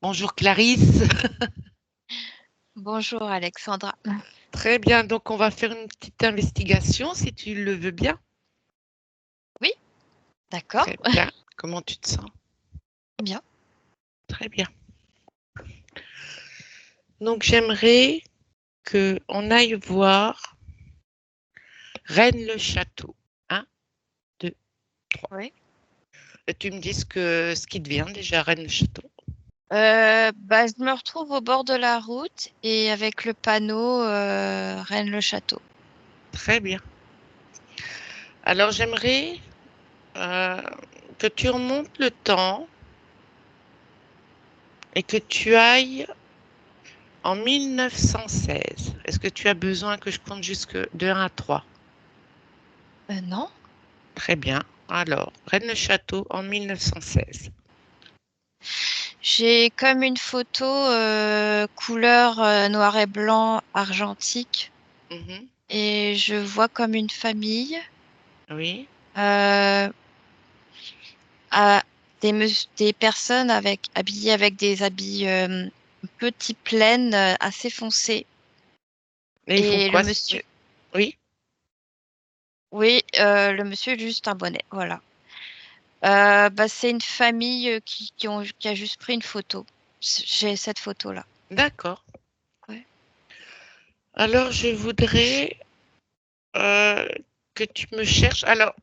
Bonjour Clarisse. Bonjour Alexandra. Très bien, donc on va faire une petite investigation si tu le veux bien. Oui, d'accord. Très bien. Comment tu te sens? Bien. Très bien. Donc j'aimerais que on aille voir Rennes-le-Château. Un, 2, 3. Oui. Et tu me dis ce qui te vient déjà Rennes-le-Château. Je me retrouve au bord de la route et avec le panneau Rennes-le-Château. Très bien. Alors j'aimerais euh, que tu remontes le temps et que tu ailles en 1916. Est-ce que tu as besoin que je compte jusque de 1 à 3? Non. Très bien. Alors, Rennes-le-Château en 1916. J'ai comme une photo couleur noir et blanc argentique Mhm. et je vois comme une famille, Oui, euh, à- des personnes habillées avec des habits petits plaines assez foncés. et ils font Et le quoi? monsieur, Oui, oui, oui, le monsieur juste un bonnet, voilà. C'est une famille qui a juste pris une photo. J'ai cette photo-là. d'accord. Ouais. Alors, je voudrais euh, que tu me cherches. Alors,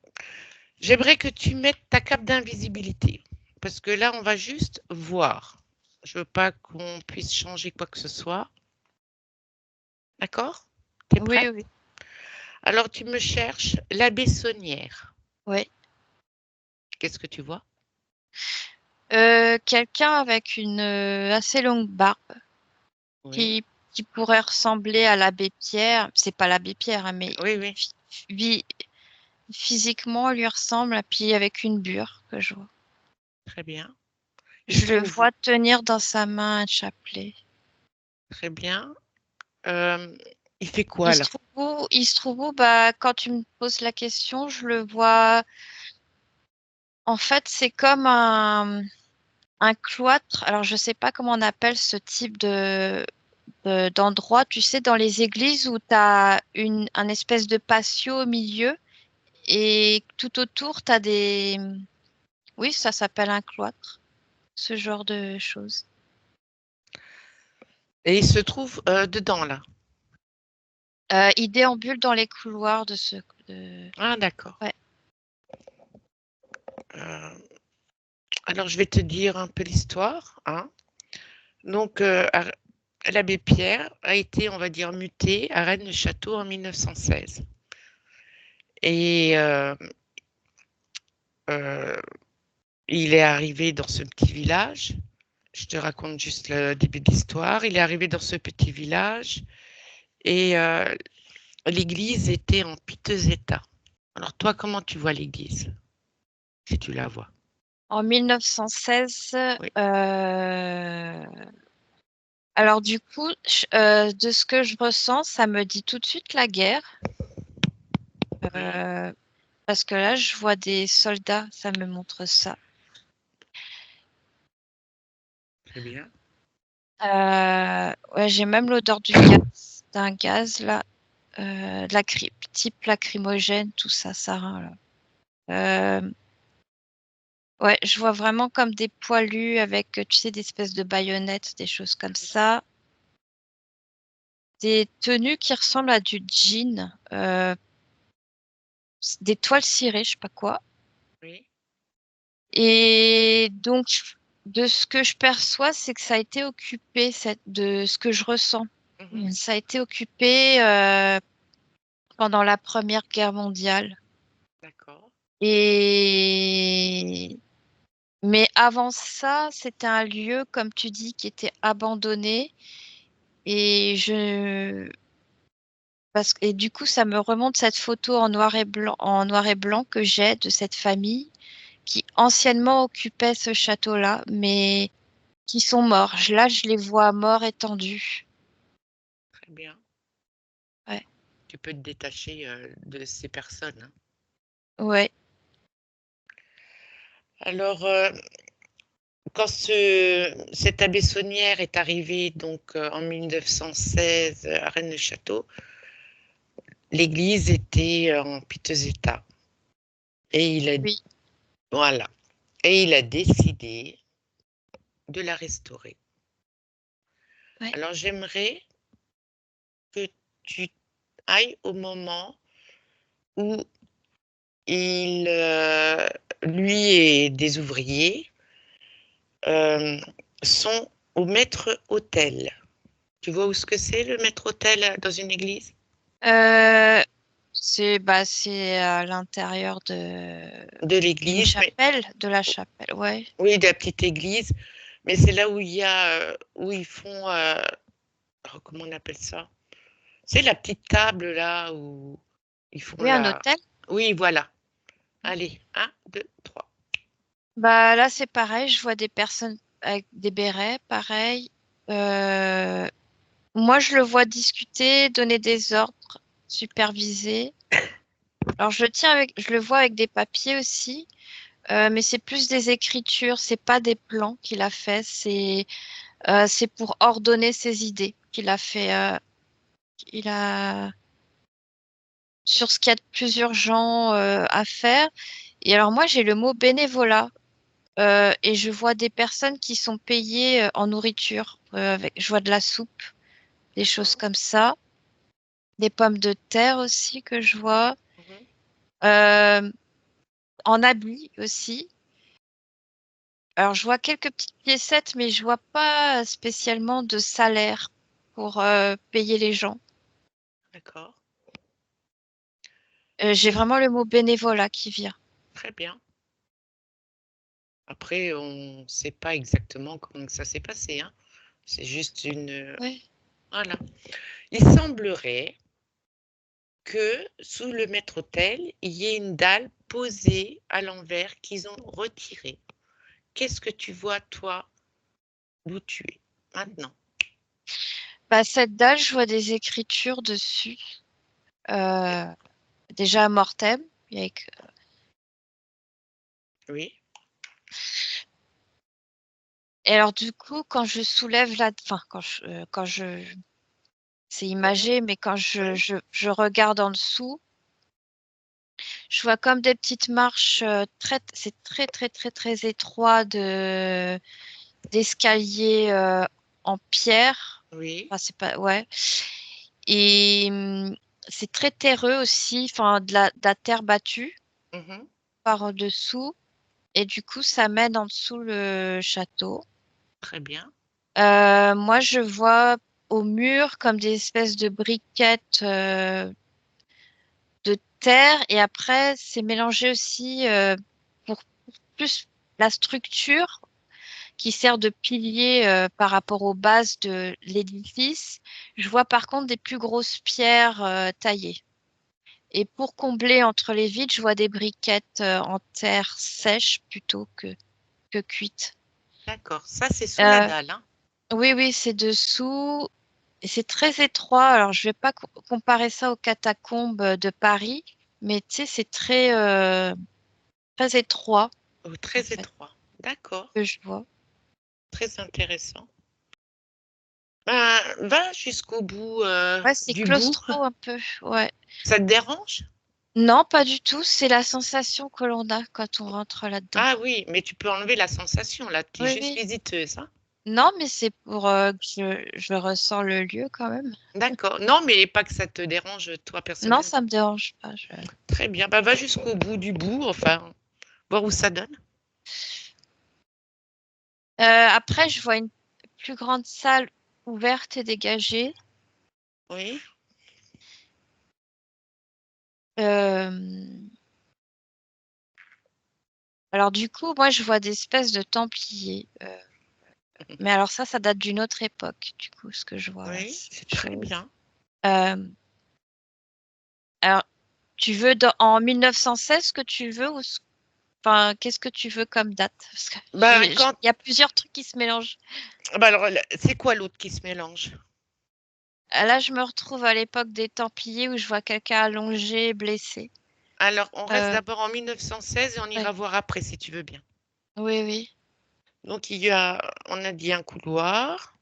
j'aimerais que tu mettes ta cape d'invisibilité. Parce que là, on va juste voir. Je veux pas qu'on puisse changer quoi que ce soit. D'accord? T'es Oui, prête? oui, Alors, tu me cherches la Bessonnière. oui. Qu'est-ce que tu vois? Quelqu'un avec une assez longue barbe Oui, qui pourrait ressembler à l'abbé Pierre. C'est pas l'abbé Pierre, hein, mais oui, oui. phy- phy- physiquement, il lui ressemble. Et puis avec une bure que je vois. Très bien. Il se Je le trouve où? vois tenir dans sa main un chapelet. Très bien. Euh, il fait quoi là? Il se trouve où? Quand tu me poses la question, je le vois. En fait, c'est comme un cloître. Alors, je sais pas comment on appelle ce type d'endroit. Tu sais, dans les églises où tu as un espèce de patio au milieu et tout autour, tu as des... Oui, ça s'appelle un cloître, ce genre de choses. Et il se trouve dedans là. Il déambule dans les couloirs de ce... de- Ah, d'accord. Ouais, Euh, alors, je vais te dire un peu l'histoire, hein. Donc, l'abbé Pierre a été, on va dire, muté à Rennes-le-Château en 1916. Et euh, il est arrivé dans ce petit village. Je te raconte juste le début de l'histoire. Il est arrivé dans ce petit village et l'église était en piteux état. Alors, toi, comment tu vois l'église, si tu la vois? en 1916, Oui. alors du coup, de ce que je ressens, ça me dit tout de suite la guerre. Oui, Euh, Parce que là, je vois des soldats, ça me montre ça. très bien. Ouais, j'ai même l'odeur du gaz, d'un gaz là, type lacrymogène, tout ça, sarin là. Euh, ouais, je vois vraiment comme des poilus avec, tu sais, des espèces de baïonnettes, des choses comme ça. Des tenues qui ressemblent à du jean, des toiles cirées, je sais pas quoi. Oui. Et donc, de ce que je perçois, c'est que ça a été occupé, de ce que je ressens. Mhm. Ça a été occupé pendant la Première Guerre mondiale. D'accord. Et mais avant ça, c'était un lieu, comme tu dis, qui était abandonné. Et et du coup, ça me remonte cette photo en noir et blanc que j'ai de cette famille qui anciennement occupait ce château-là, mais qui sont morts. Là, je les vois morts étendus. Très bien. Ouais. Tu peux te détacher de ces personnes, hein. Ouais. Alors, quand cette abbé Saunière est arrivé donc en 1916 à Rennes-le-Château, l'église était en piteux état. Et Oui. voilà. Et il a décidé de la restaurer. Ouais. Alors j'aimerais que tu ailles au moment où lui et des ouvriers sont au maître-autel. Tu vois où ce que c'est le maître-autel dans une église? C'est à l'intérieur De d'une l'église, mais chapelle, de la chapelle, ouais. oui, de la petite église. Mais c'est là où il y a, où ils font, oh, comment on appelle ça? C'est la petite table là où ils font Oui, un la. hôtel. Oui, voilà. Allez, un, deux, trois. Bah là, c'est pareil, je vois des personnes avec des bérets, pareil. Moi, je le vois discuter, donner des ordres, superviser. Alors, je le vois avec des papiers aussi, mais c'est plus des écritures, c'est pas des plans qu'il a fait, c'est pour ordonner ses idées qu'il a fait. Il a sur ce qu'il y a de plus urgent à faire. Et alors, moi, j'ai le mot bénévolat. Et je vois des personnes qui sont payées en nourriture. Je vois de la soupe, des choses D'accord. comme ça. Des pommes de terre aussi que je vois. Mhm. Euh, En habits aussi. Alors, je vois quelques petites piécettes, mais je vois pas spécialement de salaire pour payer les gens. D'accord. J'ai Et vraiment le mot bénévolat qui vient. très bien. Après, on ne sait pas exactement comment ça s'est passé, hein. C'est juste une. Ouais. Voilà. Il semblerait que sous le maître-autel, il y ait une dalle posée à l'envers qu'ils ont retirée. Qu'est-ce que tu vois, toi, d'où tu es maintenant? Bah, cette dalle, je vois des écritures dessus. Euh, Déjà Mortem, avec Oui. et alors du coup, quand je soulève enfin quand je, c'est Mhm. imagé, mais quand Oui. je regarde en dessous, je vois comme des petites marches c'est très très très très étroit d'escalier en pierre. Oui. Enfin, c'est pas ouais. Et c'est très terreux aussi, enfin de la terre battue Mhm. par dessous. Et du coup, ça mène en dessous le château. Très bien. Moi, je vois au mur comme des espèces de briquettes de terre et après, c'est mélangé aussi pour plus la structure qui sert de pilier par rapport aux bases de l'édifice. Je vois par contre des plus grosses pierres taillées. Et pour combler entre les vides, je vois des briquettes en terre sèche plutôt que cuite. D'accord. Ça, c'est sous la Euh, dalle, hein. oui, oui, c'est dessous. Et c'est très étroit. Alors, je vais pas comparer ça aux catacombes de Paris, mais tu sais, c'est très étroit, Oh, en très fait, étroit. D'accord. que je vois. Très intéressant. Ben, va jusqu'au bout Ouais, c'est du bout. claustro un peu. Ouais. Ça te dérange? Non, pas du tout. C'est la sensation que l'on a quand on rentre là-dedans. Ah oui, mais tu peux enlever la sensation là. Tu es Oui, juste oui. visiteuse, hein. Non, mais c'est pour que je ressens le lieu quand même. D'accord. Non, mais pas que ça te dérange toi Non, personnellement. ça me dérange pas. Très bien. Bah, va jusqu'au bout du bout, enfin, voir où ça donne. Après, je vois une plus grande salle ouverte et dégagée. Oui. Euh, Alors du coup, moi, je vois des espèces de templiers. Mais alors ça date d'une autre époque, du coup, ce que je vois là, Oui, c'est c'est autre très chose. bien. Euh, alors, tu veux en 1916 que tu veux ou enfin, qu'est-ce que tu veux comme date? Parce que Bah, il y a plusieurs trucs qui se mélangent. bah alors, c'est quoi l'autre qui se mélange? Là, je me retrouve à l'époque des Templiers où je vois quelqu'un allongé, blessé. Alors, on reste Euh, d'abord en 1916 et on ira ouais. voir après si tu veux bien. Oui, oui. Donc, il y a, on a dit un couloir.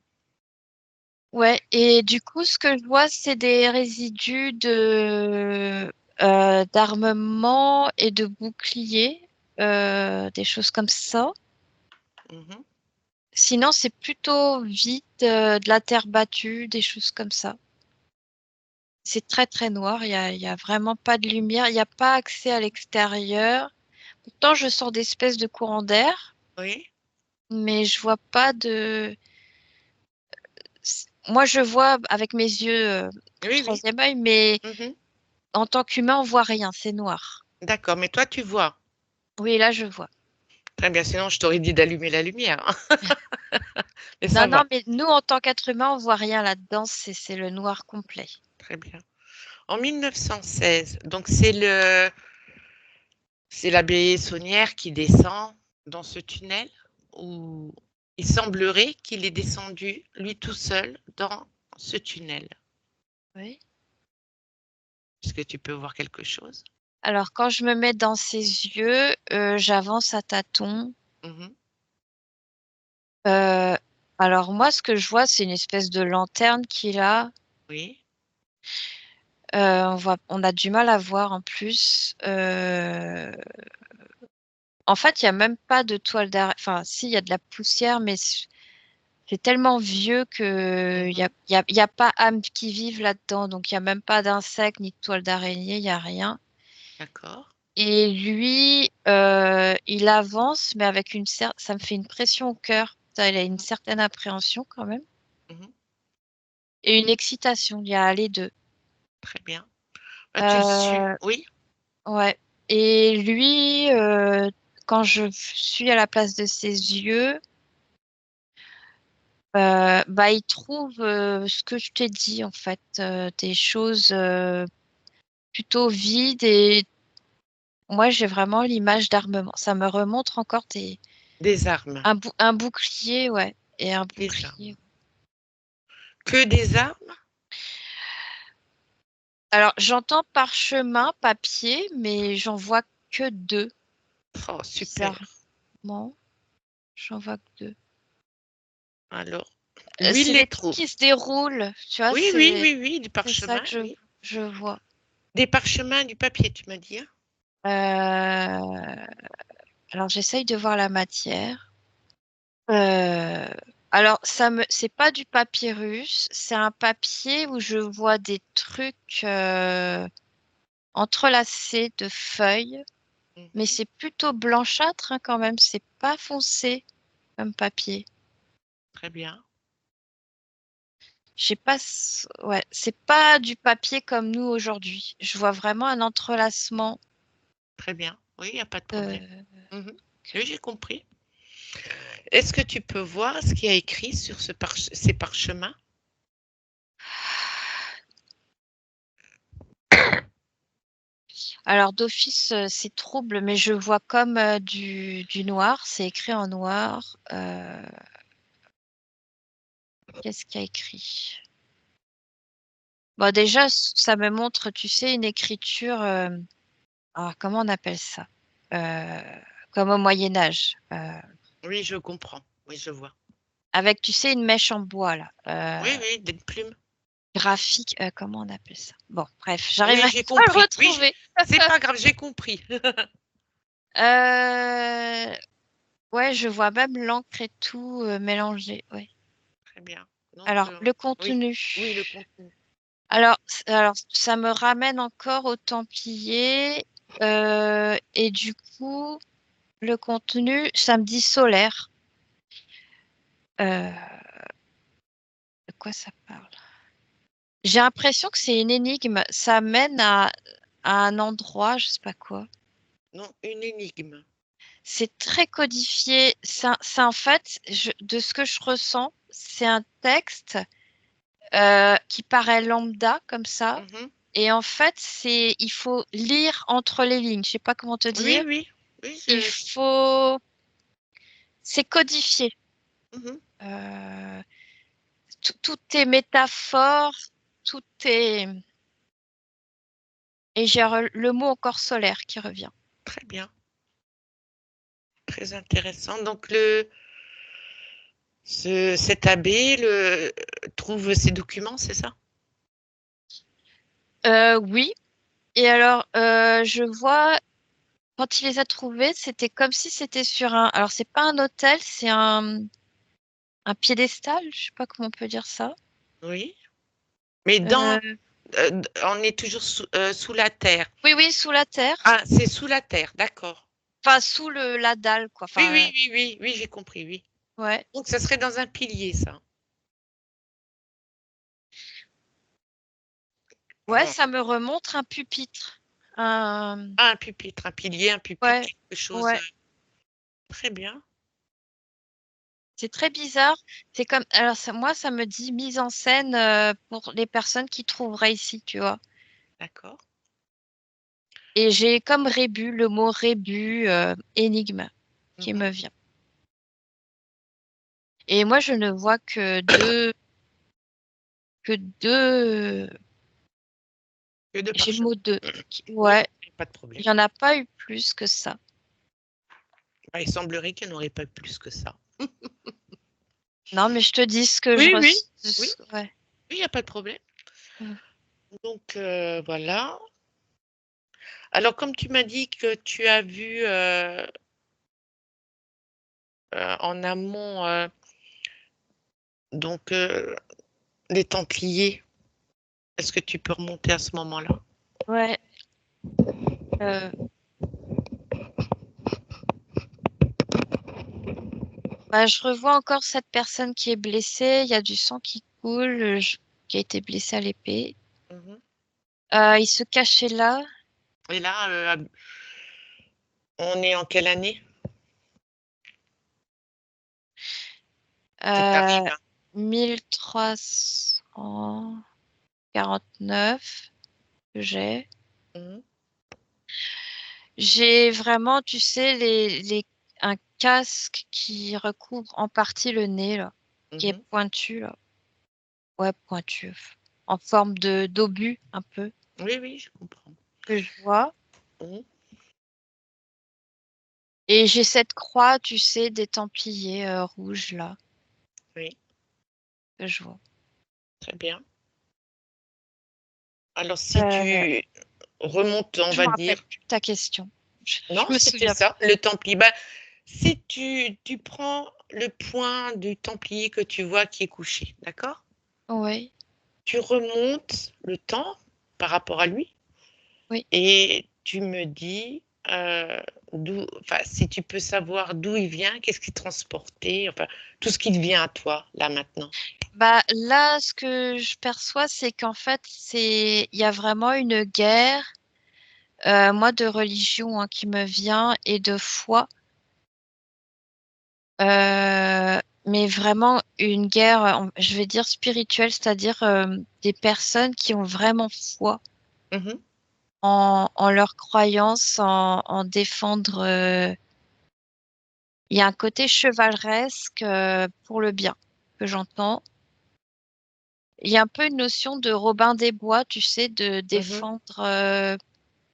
Ouais, et du coup, ce que je vois, c'est des résidus d'armement et de boucliers, des choses comme ça. Mhm. Sinon, c'est plutôt vide, de la terre battue, des choses comme ça. C'est très très noir, il y a vraiment pas de lumière, il n'y a pas accès à l'extérieur. Pourtant, je sens des espèces de courants d'air, Oui, mais je vois pas de... Moi, je vois avec mes yeux oui, oui. troisième œil, mais Mhm. en tant qu'humain, on voit rien, c'est noir. D'accord, mais toi, tu vois. Oui, là, je vois. Très bien, sinon je t'aurais dit d'allumer la lumière. Mais ça Non, non, va. mais nous, en tant qu'être humain, on voit rien là-dedans, c'est le noir complet. Très bien. En 1916, donc c'est l'abbé Saunière qui descend dans ce tunnel où il semblerait qu'il est descendu lui tout seul dans ce tunnel. Oui. Est-ce que tu peux voir quelque chose? Alors, quand je me mets dans ses yeux, j'avance à tâtons. Mhm. Euh, alors, moi, ce que je vois, c'est une espèce de lanterne qu'il a. Oui, On a du mal à voir en plus. En fait, il n'y a même pas de toile d'araignée. Enfin, si, il y a de la poussière, mais c'est tellement vieux que mhm. il y a pas âme qui vive là-dedans. Donc, il n'y a même pas d'insectes ni de toile d'araignée, il n'y a rien. D'accord. Et lui, il avance, mais avec ça me fait une pression au cœur. Ça, il a une certaine appréhension quand même. Mhm. Et une excitation, il y a les deux. Très bien. Ah, tu le suis? Euh, Oui, ouais. Et lui, quand je suis à la place de ses yeux, bah, il trouve ce que je t'ai dit, en fait, des choses plutôt vides. Et moi, j'ai vraiment l'image d'armement. Ça me remonte encore des armes. un bouclier, ouais. Et un Des armes. bouclier. Que des armes? Alors, j'entends parchemin, papier, mais j'en vois que deux. Oh, super. Bizarrement, j'en vois que deux. Alors, lui, il C'est les des trucs trouve. qui se déroulent, tu vois, Oui, oui, oui, oui, du c'est ça parchemin, que oui. je vois. Des parchemins, du papier, tu m'as dit, hein? Euh, alors, j'essaye de voir la matière. Euh, alors, c'est pas du papyrus, c'est un papier où je vois des trucs entrelacés de feuilles, mais Mhm. c'est plutôt blanchâtre hein, quand même, c'est pas foncé comme papier. Très bien, J'ai pas, ouais, c'est pas du papier comme nous aujourd'hui. Je vois vraiment un entrelacement. très bien. Oui, il n'y a pas de problème. euh, Mhm. Oui, j'ai compris. Est-ce que tu peux voir ce qu'il y a écrit sur ces parchemins? Alors d'office, c'est trouble, mais je vois comme du noir. C'est écrit en noir. Qu'est-ce qu'il y a écrit? Bon, déjà, ça me montre, tu sais, une écriture. Comment on appelle ça? Euh, Comme au Moyen Âge, Oui, je comprends. Oui, je vois. avec, tu sais, une mèche en bois là. Oui, oui, des plumes. Graphique, comment on appelle ça? Bon, bref, Oui, j'arriverai j'ai pas à le compris. Oui, retrouver. c'est pas grave, j'ai compris. Euh, ouais, je vois même l'encre et tout mélangé. Ouais. Très bien. Donc, Alors, le oui, contenu. oui, le contenu. Alors, ça me ramène encore au Templier. Et du coup, le contenu, ça me dit solaire. De quoi ça parle? J'ai l'impression que c'est une énigme. Ça mène à un endroit, je sais pas quoi. Non, une énigme. C'est très codifié. En fait, de ce que je ressens, c'est un texte qui paraît lambda comme ça. Mhm. Et en fait, il faut lire entre les lignes. Je sais pas comment te Oui, dire. oui, oui, Il faut, c'est codifié. mhm. Euh, tout est métaphore, tout est, et j'ai le mot encore solaire qui revient. Très bien, très intéressant. Donc, Cet abbé trouve ses documents, c'est ça? Oui. Et alors, je vois, quand il les a trouvés, c'était comme si c'était sur un. Alors, c'est pas un hôtel, c'est un piédestal, je sais pas comment on peut dire ça. Oui. Mais Euh, on est toujours sous la terre. oui, oui, sous la terre. Ah, c'est sous la terre, d'accord. Enfin, sous la dalle, quoi. Oui, Enfin, oui, oui, oui, oui, j'ai compris, oui. ouais. Donc, ça serait dans un pilier, ça. Ouais, Ah, ça me remonte un pupitre. Un... un pupitre, un pilier, un pupitre, Ouais, quelque chose. ouais. Très bien, C'est très bizarre. C'est comme, alors moi, ça me dit mise en scène pour les personnes qui trouveraient ici, tu vois. d'accord. Et j'ai comme rébus, le mot rébus, énigme, qui Mhm. me vient. Et moi, je ne vois que deux. Que de J'ai le parchemin. mot deux. Oui, Ouais, pas de il problème. n'y en a pas eu plus que ça. Ah, il semblerait qu'il n'y en aurait pas plus que ça. Non, mais je te dis ce que je Oui, oui, ressens. oui, Ouais. oui, il n'y a pas de problème. Mm. Donc, voilà. Alors, comme tu m'as dit que tu as vu en amont donc les Templiers, est-ce que tu peux remonter à ce moment-là? Ouais. euh, Bah, je revois encore cette personne qui est blessée. Il y a du sang qui coule, qui a été blessé à l'épée. Mhm. Il se cachait là. Et là, on est en quelle année? C'est Euh, arrivé. 1349 que j'ai. Mhm. J'ai vraiment, tu sais, un casque qui recouvre en partie le nez, là, qui est Mhm. pointu, là. Ouais, pointu. En forme de d'obus, un peu, Oui, oui, je comprends. que je vois. Mhm. Et j'ai cette croix, tu sais, des Templiers rouges, là, Oui, que je vois. très bien. Alors, si Euh, tu remontes, on je me va rappelle dire, plus de ta question. Je non, me c'était souviens ça, le Templier. Ben, si tu prends le point du Templier que tu vois qui est couché, d'accord? plus. Oui, Tu remontes le temps par rapport à lui oui. et tu me dis enfin, si tu peux savoir d'où il vient, qu'est-ce qu'il transportait, enfin, tout ce qui te vient à toi, là, maintenant. Bah là, ce que je perçois, c'est qu'en fait, il y a vraiment une guerre, moi, de religion hein, qui me vient et de foi. Mais vraiment une guerre, je vais dire spirituelle, c'est-à-dire des personnes qui ont vraiment foi Mhm. en leur croyance, en défendre. Il y a un côté chevaleresque pour le bien que j'entends. Il y a un peu une notion de Robin des Bois, tu sais, de Mhm. défendre.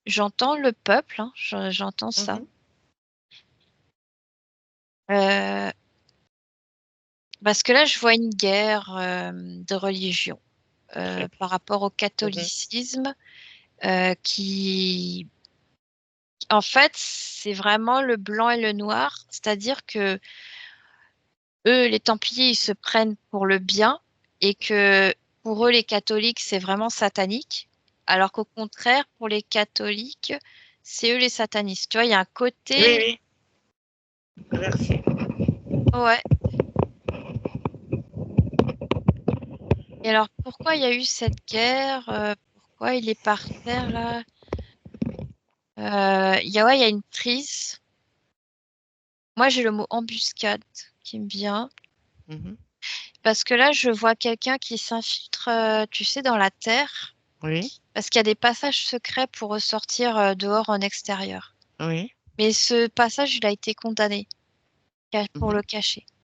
J'entends le peuple, hein, j'entends ça. Mhm. Euh, Parce que là, je vois une guerre de religion Très par rapport au bien. catholicisme qui, en fait, c'est vraiment le blanc et le noir. C'est-à-dire que eux, les Templiers, ils se prennent pour le bien et que pour eux, les catholiques, c'est vraiment satanique. Alors qu'au contraire, pour les catholiques, c'est eux les satanistes. Tu vois, il y a un Oui, côté, oui, merci. ouais. Et alors, pourquoi il y a eu cette guerre? Pourquoi il est par terre là? Ouais, il y a une prise. Moi, j'ai le mot embuscade qui me vient. Mhm. Parce que là, je vois quelqu'un qui s'infiltre, tu sais, dans la terre. Oui, Parce qu'il y a des passages secrets pour ressortir dehors en extérieur. oui. Mais ce passage, il a été condamné pour Mhm. le cacher.